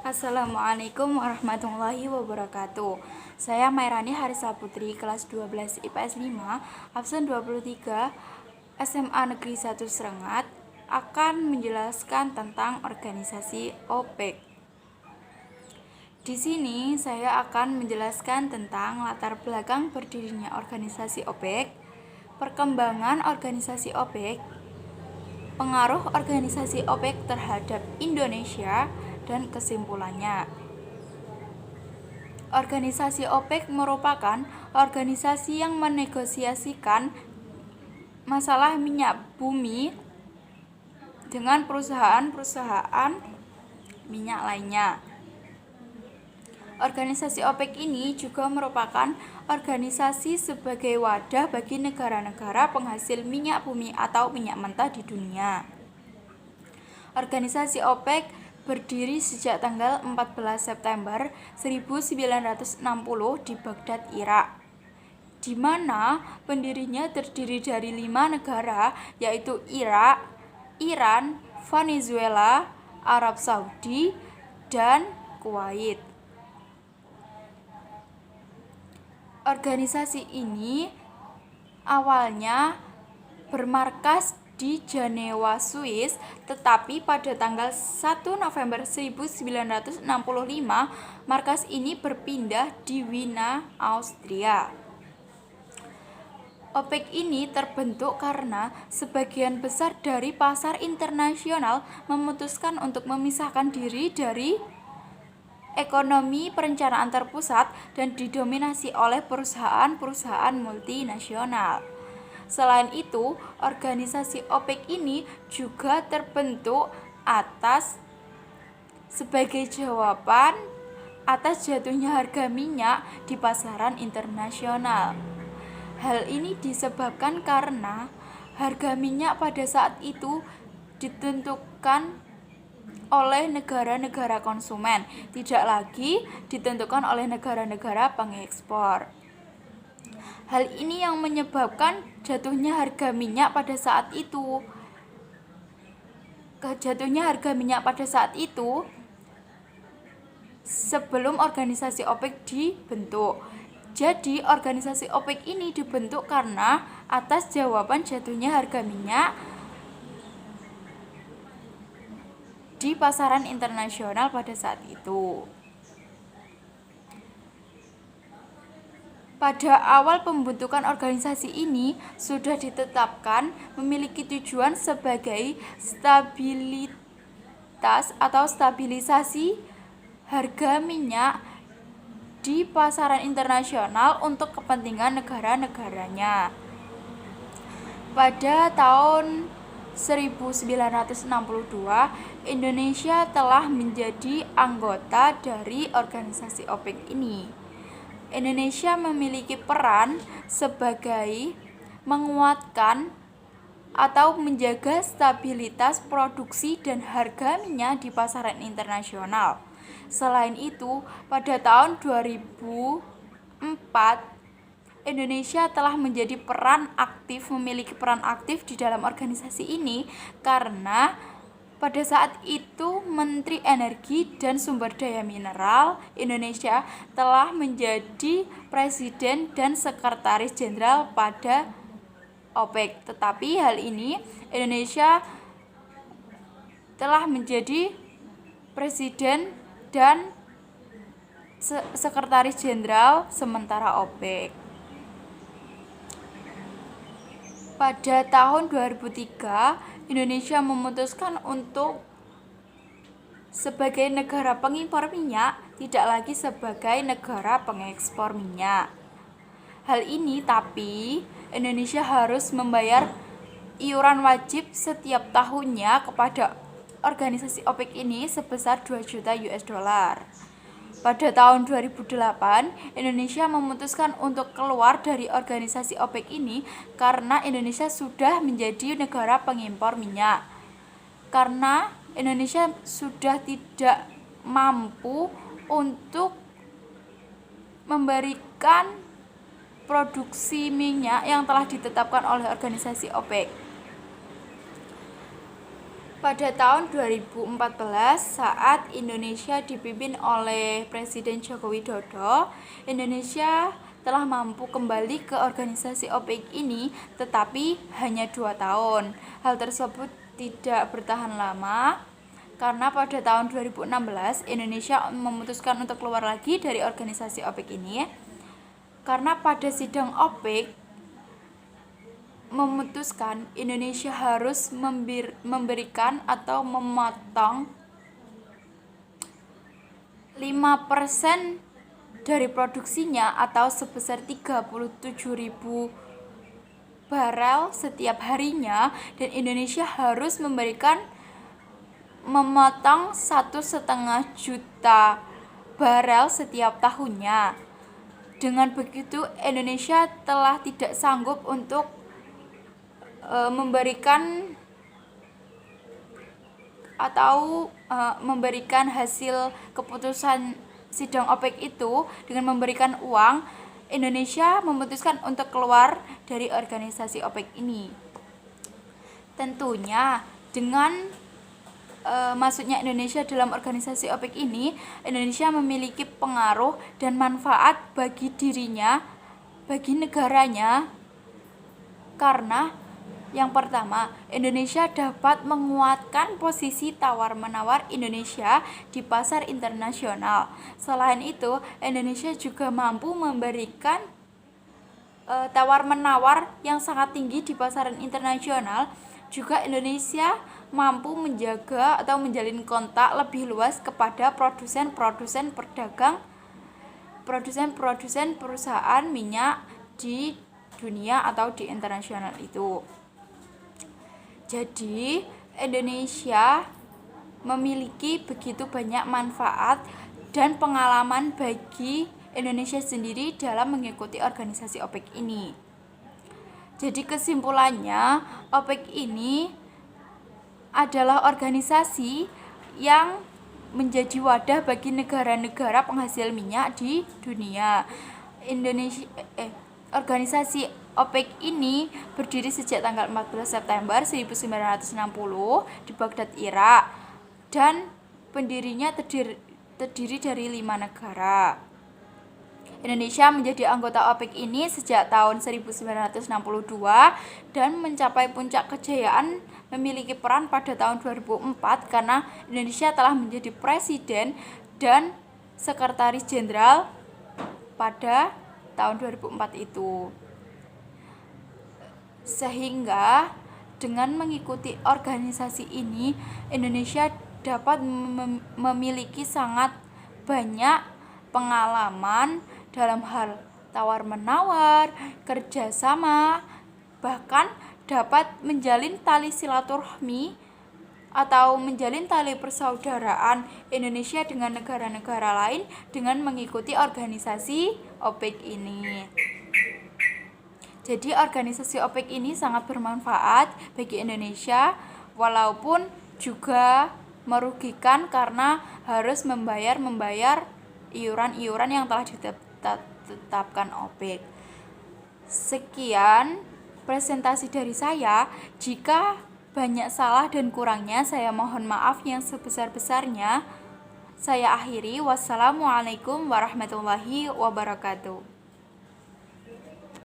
Assalamualaikum warahmatullahi wabarakatuh. Saya Mairani Harisa Putri, kelas 12 IPS 5, absen 23, SMA Negeri 1 Serengat, akan menjelaskan tentang organisasi OPEC. Di sini saya akan menjelaskan tentang latar belakang berdirinya organisasi OPEC, perkembangan organisasi OPEC, pengaruh organisasi OPEC terhadap Indonesia, dan kesimpulannya. Organisasi OPEC merupakan organisasi yang menegosiasikan masalah minyak bumi dengan perusahaan-perusahaan minyak lainnya. Organisasi OPEC ini juga merupakan organisasi sebagai wadah bagi negara-negara penghasil minyak bumi atau minyak mentah di dunia. Organisasi OPEC berdiri sejak tanggal 14 September 1960 di Baghdad, Irak, di mana pendirinya terdiri dari 5 negara, yaitu Irak, Iran, Venezuela, Arab Saudi, dan Kuwait. Organisasi ini awalnya bermarkas di Jenewa, Swiss, tetapi pada tanggal 1 November 1965 markas ini berpindah di Wina, Austria. OPEC ini terbentuk karena sebagian besar dari pasar internasional memutuskan untuk memisahkan diri dari ekonomi perencanaan terpusat dan didominasi oleh perusahaan-perusahaan multinasional. Selain itu, organisasi OPEC ini juga terbentuk sebagai jawaban atas jatuhnya harga minyak di pasaran internasional. Hal ini disebabkan karena harga minyak pada saat itu ditentukan oleh negara-negara konsumen, tidak lagi ditentukan oleh negara-negara pengekspor. Hal ini yang menyebabkan jatuhnya harga minyak pada saat itu. Sebelum organisasi OPEC dibentuk. Jadi, organisasi OPEC ini dibentuk karena atas jawaban jatuhnya harga minyak di pasaran internasional pada saat itu. Pada awal pembentukan organisasi ini sudah ditetapkan memiliki tujuan sebagai stabilisasi harga minyak di pasaran internasional untuk kepentingan negara-negaranya. Pada tahun 1962, Indonesia telah menjadi anggota dari organisasi OPEC ini. Indonesia memiliki peran sebagai menguatkan atau menjaga stabilitas produksi dan harga minyak di pasaran internasional. Selain itu, pada tahun 2004, Indonesia telah memiliki peran aktif di dalam organisasi ini karena pada saat itu Menteri Energi dan Sumber Daya Mineral Indonesia telah menjadi Presiden dan Sekretaris Jenderal pada OPEC. Tetapi hal ini Indonesia telah menjadi Presiden dan Sekretaris Jenderal sementara OPEC. Pada tahun 2003, Indonesia memutuskan untuk sebagai negara pengimpor minyak, tidak lagi sebagai negara pengekspor minyak. Hal ini tapi Indonesia harus membayar iuran wajib setiap tahunnya kepada organisasi OPEC ini sebesar 2 juta US dollar. Pada tahun 2008, Indonesia memutuskan untuk keluar dari organisasi OPEC ini karena Indonesia sudah menjadi negara pengimpor minyak. Karena Indonesia sudah tidak mampu untuk memberikan produksi minyak yang telah ditetapkan oleh organisasi OPEC. Pada tahun 2014, saat Indonesia dipimpin oleh Presiden Joko Widodo, Indonesia telah mampu kembali ke organisasi OPEC ini, tetapi hanya 2 tahun. Hal tersebut tidak bertahan lama, karena pada tahun 2016, Indonesia memutuskan untuk keluar lagi dari organisasi OPEC ini, karena pada sidang OPEC memutuskan Indonesia harus memberikan atau memotong 5% dari produksinya atau sebesar 37.000 barel setiap harinya, dan Indonesia harus memotong 1,5 juta barel setiap tahunnya. Dengan begitu, Indonesia telah tidak sanggup untuk memberikan hasil keputusan sidang OPEC itu dengan memberikan uang. Indonesia memutuskan untuk keluar dari organisasi OPEC ini. Tentunya dengan masuknya Indonesia dalam organisasi OPEC ini, Indonesia memiliki pengaruh dan manfaat bagi dirinya, bagi negaranya, karena yang pertama, Indonesia dapat menguatkan posisi tawar-menawar Indonesia di pasar internasional. Selain itu, Indonesia juga mampu memberikan tawar-menawar yang sangat tinggi di pasaran internasional. Juga Indonesia mampu menjaga atau menjalin kontak lebih luas kepada produsen-produsen perusahaan minyak di dunia atau di internasional itu. Jadi, Indonesia memiliki begitu banyak manfaat dan pengalaman bagi Indonesia sendiri dalam mengikuti organisasi OPEC ini. Jadi kesimpulannya, OPEC ini adalah organisasi yang menjadi wadah bagi negara-negara penghasil minyak di dunia. Organisasi OPEC ini berdiri sejak tanggal 14 September 1960 di Baghdad, Irak, dan pendirinya terdiri dari 5 negara. Indonesia menjadi anggota OPEC ini sejak tahun 1962 dan mencapai puncak kejayaan memiliki peran pada tahun 2004 karena Indonesia telah menjadi presiden dan sekretaris jenderal pada tahun 2004 itu. Sehingga dengan mengikuti organisasi ini, Indonesia dapat memiliki sangat banyak pengalaman dalam hal tawar-menawar, kerjasama, bahkan dapat menjalin tali silaturahmi atau menjalin tali persaudaraan Indonesia dengan negara-negara lain dengan mengikuti organisasi OPEC ini. Jadi organisasi OPEC ini sangat bermanfaat bagi Indonesia, walaupun juga merugikan karena harus membayar iuran-iuran yang telah ditetapkan OPEC. Sekian presentasi dari saya. Jika banyak salah dan kurangnya, saya mohon maaf yang sebesar-besarnya. Saya akhiri. Wassalamualaikum warahmatullahi wabarakatuh.